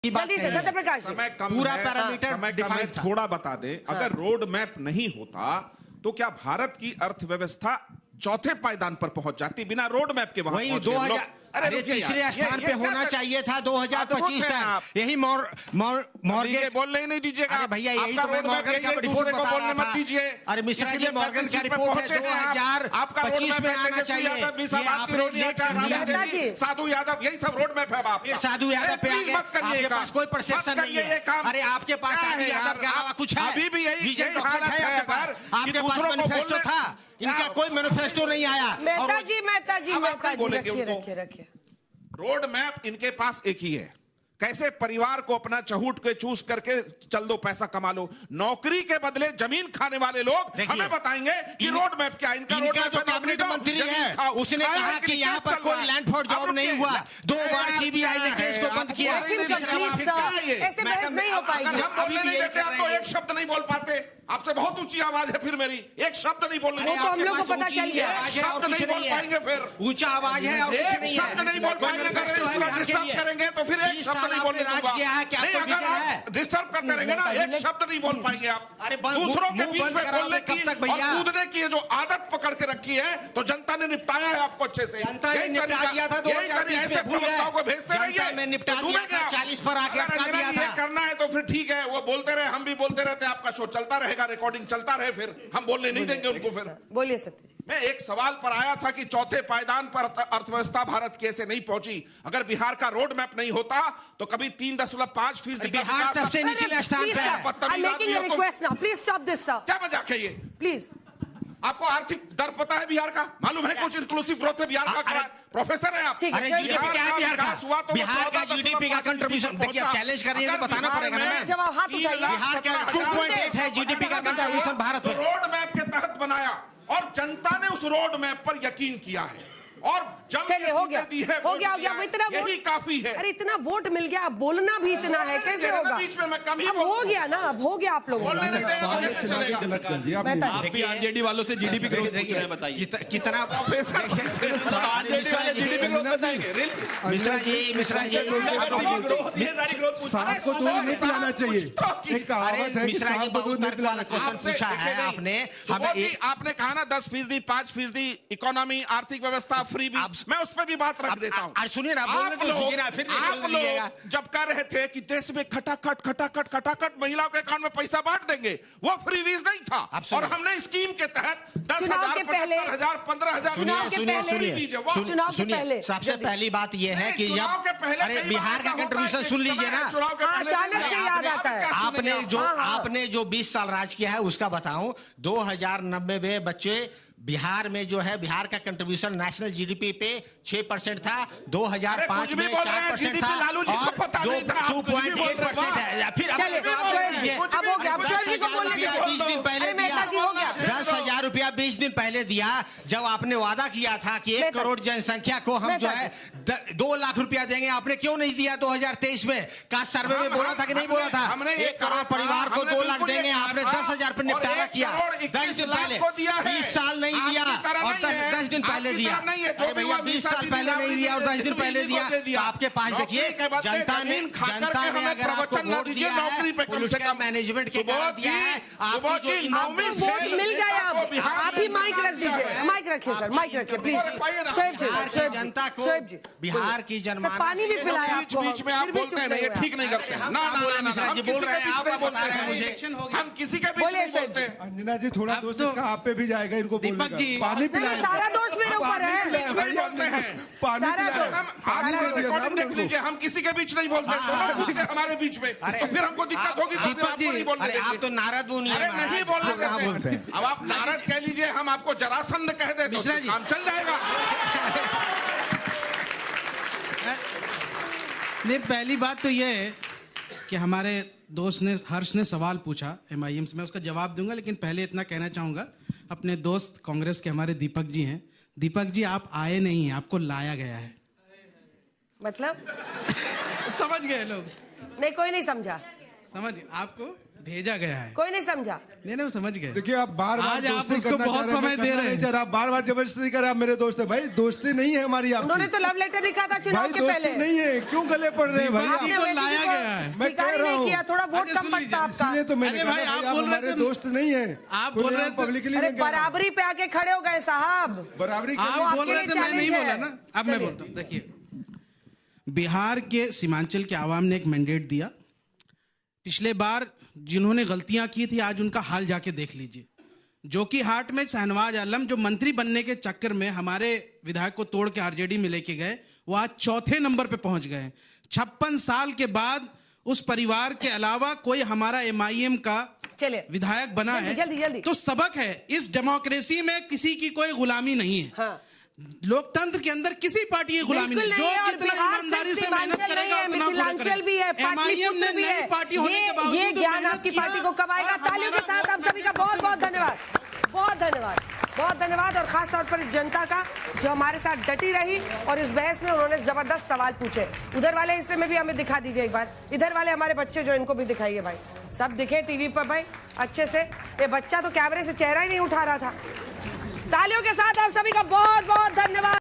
जल्दी से सत्य प्रकाश समय कम पूरा है, पैरामीटर समय कम है, डिफाइन था। थोड़ा बता दें। अगर रोड मैप नहीं होता तो क्या भारत की अर्थव्यवस्था चौथे पायदान पर पहुंच जाती बिना रोड मैप के? वहां वही पहुंच गए 2000 लोग। अरे रुकिए तीसरे यार, स्थान ये पे क्या होना कर- चाहिए था 2025 आप। तक। यही मॉर्गन ये बोलने ही नहीं दीजिएगा। अरे भैया यही आपका तो मैं रोड मैप मॉर्गन यही का है, रिपोर्ट दूसरे को बता बोलने रहा मत था। दीजिए। अरे मिश्रा जी इसीलिए मॉर्गन का 35 पे रिपोर्ट है पहुंचे हैं आप। 2025 में आना चाहिए। ये आपने लेट कर दिया। मेहता जी। साधु यादव यही सब रोड मैप है आप। फिर साधु यादव पे आ गए। मत करिए आपके काम। पास कोई परसेप्शन मत नहीं करिए है। ये काम। अरे आपके पास क्या साधु है यादव यार? के अलावा कुछ है? अभी भी यही विजय हालत डॉक्यूमेंट है है आपके पास? अगर कि आपके पास दूसरों को मैनिफेस्टो बोलने- था? इनका कोई मैनिफेस्टो नहीं आया। मेहता जी अब आप नहीं बोलेंगे रखिए उनको। रखिए रखिए। रोड मैप इनके पास एक ही है। कैसे परिवार को अपना चहूट के चूस करके चल दो, पैसा कमा लो। नौकरी के बदले जमीन खाने वाले लोग देखिए, हमें बताएंगे कि रोड मैप क्या है। इनका रोड इनका मैप जो है, नौकरी कैबिनेट दो, मंत्री जमीन है खाओ। उसने खाया कहा है कि नहीं, यहाँ केस पर चल कोई रहा है। लैंड फॉर जॉब अब नहीं रुकिए। हुआ। 2 बार सीबीआई ने केस को बंद किया। It's incomplete, sir. ऐसे बहस नहीं हो पाएगी। अगर हम बोलने नहीं देते आप तो एक शब्द नहीं बोल पाते। आपसे बहुत ऊंची आवाज है फिर मेरी, एक शब्द नहीं बोलने वो तो हम लोग को पता चल गया। एक शब्द नहीं बोल पाएंगे फिर। ऊंचा आवाज है और कुछ एक नहीं शब्द नहीं बोल पाएंगे। अगर डिस्टर्ब करेंगे तो फिर एक शब्द नहीं बोलने दूंगा। नहीं, अगर आप डिस्टर्ब करते रहेंगे ना, एक शब्द नहीं बोल पाएंगे आप। अरे दूसरों के बीच में बोलने की कब तक और भैया? कूदने की जो आदत पकड़ के रखी है तो जनता ने निपटाया है आपको अच्छे से। जनता ने यही निपटा तरीका- दिया था यही 2020 ऐसे में, भूल गए। प्रवक्ताओं को भेजते जनता रहिए में निपटा तो दिया डूबेंगे था, आप। 40 पर आके अगर अटका दिया ये था। करना है तो फिर ठीक है, वो बोलते रहे, हम भी बोलते रहते, आपका शो चलता रहेगा, रिकॉर्डिंग चलता रहे, फिर हम बोलने नहीं देंगे उनको। फिर बोलिए सत्य जी। मैं एक सवाल पर आया था कि चौथे पायदान पर अर्थव्यवस्था भारत की ऐसे नहीं पहुंची। अगर बिहार का रोड मैप नहीं होता तो कभी 3.5% बिहार सबसे निचले स्थान पे है। Please stop this sir. क्या मजाक है ये? प्लीज। आपको आर्थिक दर पता है बिहार का? मालूम है कुछ इंक्लूसिव ग्रोथ है बिहार का? प्रोफेसर है आप। ठीक है, अरे जीडीपी क्या है बिहार का? हुआ तो बिहार का जीडीपी का कंट्रीब्यूशन देखिए, चैलेंज कर रही है तो बताना पड़ेगा ना मैम। जब आप हाथ उठाइए। बिहार का 2.8 है जीडीपी का कंट्रीब्यूशन भारत में। रोड मैप के तहत बनाया और जनता ने उस रोड मैप पर यकीन किया है और जब चलिए हो गया, दी है, हो गया, इतना यही काफी है। अरे इतना वोट मिल गया, अब बोलना भी इतना है, कैसे होगा? बीच में मैं कम ही अब हो बोलता हूं। गया ना, अब हो गया आप लोगों को। बोलने नहीं देगा तो कैसे चलेगा? मेहता जी। आप भी आरजेडी वालों से जीडीपी ग्रोथ पूछ रहे हैं, बताइए कितना आरजेडी वाले जीडीपी ग्रोथ बताएंगे। मिश्रा जी सांप को दूध नहीं पिलाना चाहिए। एक कहावत है कि मिश्रा जी सांप को दूध नहीं बहुत पिलाना क्वेश्चन चाहिए। पूछा है आपने हमें एक आपने कहा ना 10%, 5% इकोनॉमी, आर्थिक व्यवस्था, फ्री बीज, मैं उस पर भी बात रख देता हूँ। सुनिए ना, बोलने तो दीजिए ना, फिर आप बोल दीजिएगा। लोग जब कह रहे थे कि देश में खटाखट महिलाओं के अकाउंट में पैसा बांट देंगे, वो फ्री वीज नहीं था। और हमने स्कीम के तहत 10,000, 15,000, 15,000 चुनाव के पहले सबसे पहली बात यह है कि जब अरे बिहार का कंट्रीब्यूशन सुन लीजिए ना, अचानक से याद आता है। आपने जो 20 साल राज किया है उसका बताऊं। 2090 में बच्चे बिहार में जो है, बिहार का कंट्रीब्यूशन नेशनल जीडीपी पे 6% था। 2005 में 4% था और 2.8% है। फिर अब हो गया, अब शोर जी को बोलने दीजिए। 20 दिन पहले मेहता जी हो गया। 10,000 रुपया 20 दिन पहले दिया, जब आपने वादा किया था कि 1 करोड़ जनसंख्या को हम जो है 2 लाख रुपया देंगे। आपने क्यों नहीं दिया 2023 में? कास्ट सर्वे में बोला था कि नहीं बोला था? 1 करोड़ परिवार को 2 लाख देंगे। आपने 10,000 पर निपटारा किया 10 दिन पहले। 20 साल नहीं दिया और 10 दिन पहले दिया। अरे भैया 20 साल पहले नहीं दिया और 10 दिन पहले दिया। तो आपके पास देखिए, जनता ने अगर आपको वोट दिया है, पॉलिटिकल मैनेजमेंट के कारण दिया है। आपको वोट मिल गया। आप ही माइक रख दीजिए, माइक रखिए सर, माइक रखिए प्लीज। शोएब जनता को बिहार की जनमानस पानी भी पिलाया आपको। बीच में आप बोलते हैं, ये ठीक नहीं करते। ना मिश्रा जी बोल रहे हैं, आप बता रहे हैं मुझे। हम किसी के बीच नहीं बोलते। अंजना जी थोड़ा दोष इसका आप पे भी जाएगा। इनको बोलने का। पानी पिलाया। सारा दोष मेरे ऊपर है। पानी सारा पिलाया। देख लीजिए, हम किसी के बीच नहीं बोलते। दोनों खुद के हमारे बीच में, तो फिर हमको दिक्कत होगी। तो फिर आपको नहीं बोलने अरे आप देंगे। तो नारद मुनि अरे हैं। नहीं बोलने कहाँ बोलते देते। हैं? अब आप नारद कह लीजिए, हम आपको जरासंध कह दे तो काम चल जाएगा। नहीं, पहली बात तो ये है कि हमारे दोस्त ने, हर्ष ने सवाल पूछा MIM से, मैं उसका जवाब दूंगा, लेकिन पहले इतना कहना चाहूँगा, अपने दोस्त कांग्रेस के हमारे दीपक जी हैं। दीपक जी, आप आए नहीं हैं, आपको लाया गया है। मतलब समझ गए लोग? नहीं, कोई नहीं समझा। समझ आपको भेजा गया है। कोई नहीं समझा। नहीं वो समझ गए। देखिए आप बार आज आप इसको बहुत समय दे रहे हैं। आप बार बार जबरदस्ती कर रहे हैं। आप मेरे दोस्त है भाई, दोस्ती नहीं है हमारी आपकी। उन्होंने तो लव लेटर लिखा था चुनाव भाई के पहले। दोस्ती नहीं है, क्यों गले पड़ रहे हैं भाई? आपने को वैसे लाया भी गया है। मैं कह रहा हूँ किया, थोड़ा वोट कम पड़ता आपका। इसलिए तो मैंने अरे भाई, कहा आप आप बोल रहे हमारे थे- दोस्त नहीं है। आप बोल रहे थे- पब्लिकली अरे बराबरी पे आके खड़े हो गए साहब। बराबरी आप बोल आपके रहे लिए थे, मैं नहीं challenge बोला है। ना। अब मैं बोलता हूँ। देखिए, बिहार के सीमांचल के आवाम ने एक मैंडेट दिया। पिछले बार जिन्होंने गलतियां की थी आज उनका हाल जाके देख लीजिए। जो कि हाट में शहनवाज आलम जो मंत्री बनने के चक्कर में हमारे विधायक को तोड़ के आरजेडी में लेके गए, वो आज चौथे नंबर पे पहुंच गए। 56 साल के बाद उस परिवार के अलावा कोई हमारा एमआईएम का चलिए विधायक बना है। जल्दी। तो सबक है, इस डेमोक्रेसी में किसी की कोई गुलामी नहीं है। हाँ। लोकतंत्र के अंदर किसी पार्टी की गुलामी नहीं। बिल्कुल जो नहीं है, और जितना बिहार ईमानदारी सिर्फ से मेहनत सीमांचल करेगा नहीं है, उतना पूरा मिथिलांचल भी है, करेगा। एमआईएम ने पाटलिपुत्र भी नई है। पार्टी होने के बावजूद ये जो ज्ञान मेहनत आपकी किया, पार्टी को कब आएगा? तालियों के साथ आप सभी का बहुत बहुत धन्यवाद। बहुत धन्यवाद, बहुत धन्यवाद। और खास तौर पर इस जनता का जो हमारे साथ डटी रही और इस बहस में उन्होंने जबरदस्त सवाल पूछे। उधर वाले हिस्से में भी हमें दिखा दीजिए एक बार। इधर वाले हमारे बच्चे जो, इनको भी दिखाइए भाई, सब दिखे टीवी पर भाई अच्छे से। ये बच्चा तो कैमरे से चेहरा ही नहीं उठा रहा था। तालियों के साथ आप सभी का बहुत बहुत धन्यवाद।